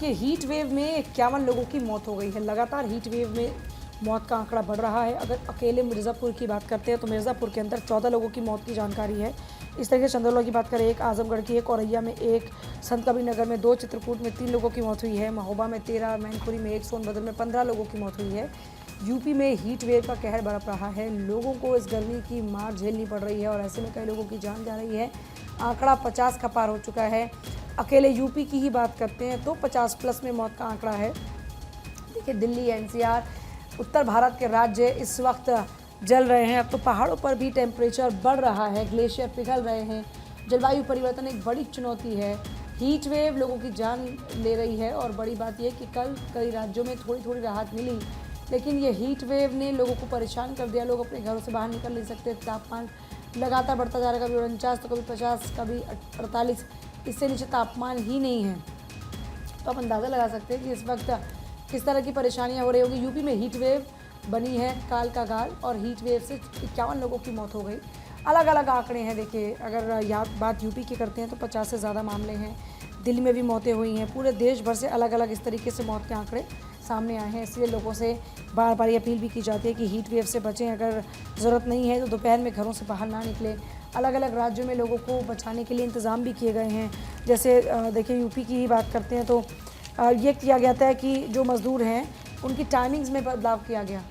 देखिए heat wave में 51 लोगों की मौत हो गई है। लगातार हीट वेव में मौत का आंकड़ा बढ़ रहा है। अगर अकेले मिर्ज़ापुर की बात करते हैं तो मिर्ज़ापुर के अंदर 14 लोगों की मौत की जानकारी है। इस तरीके से चंदौला की बात करें, एक आजमगढ़ की, एक औरैया में, एक संत कबीर नगर में, 2 चित्रकूट में 3 लोगों की मौत हुई है, महोबा में 13, मैनपुरी में 1, सोनभद्र में 15 लोगों की मौत हुई है। यूपी में हीट वेव का कहर बरप रहा है। लोगों को इस गर्मी की मार झेलनी पड़ रही है और ऐसे में कई लोगों की जान जा रही है। आंकड़ा 50 का पार हो चुका है। अकेले यूपी की ही बात करते हैं तो 50 प्लस में मौत का आंकड़ा है। देखिए दिल्ली, एनसीआर, उत्तर भारत के राज्य इस वक्त जल रहे हैं। अब तो पहाड़ों पर भी टेम्परेचर बढ़ रहा है, ग्लेशियर पिघल रहे हैं। जलवायु परिवर्तन एक बड़ी चुनौती है। हीट वेव लोगों की जान ले रही है और बड़ी बात यह कि कल कई राज्यों में थोड़ी थोड़ी राहत मिली, लेकिन ये हीट वेव ने लोगों को परेशान कर दिया। लोग अपने घरों से बाहर निकल नहीं सकते। तापमान लगातार बढ़ता जा रहा है, कभी 49 तो कभी 50, कभी 48, इससे नीचे तापमान ही नहीं है। तो आप अंदाज़ा लगा सकते हैं कि इस वक्त किस तरह की परेशानियां हो रही होगी। यूपी में हीट वेव बनी है काल का गाल और हीट वेव से 51 लोगों की मौत हो गई। अलग अलग आंकड़े हैं। देखिए अगर बात यूपी की करते हैं तो 50 से ज़्यादा मामले हैं। दिल्ली में भी मौतें हुई हैं। पूरे देश भर से अलग अलग इस तरीके से मौत के आंकड़े सामने आए हैं। इसलिए लोगों से बार बार ये अपील भी की जाती है कि हीट वेव से बचें। अगर ज़रूरत नहीं है तो दोपहर में घरों से बाहर ना निकलें। अलग अलग राज्यों में लोगों को बचाने के लिए इंतज़ाम भी किए गए हैं। जैसे देखिए यूपी की ही बात करते हैं तो ये किया गया था कि जो मज़दूर हैं उनकी टाइमिंग्स में बदलाव किया गया।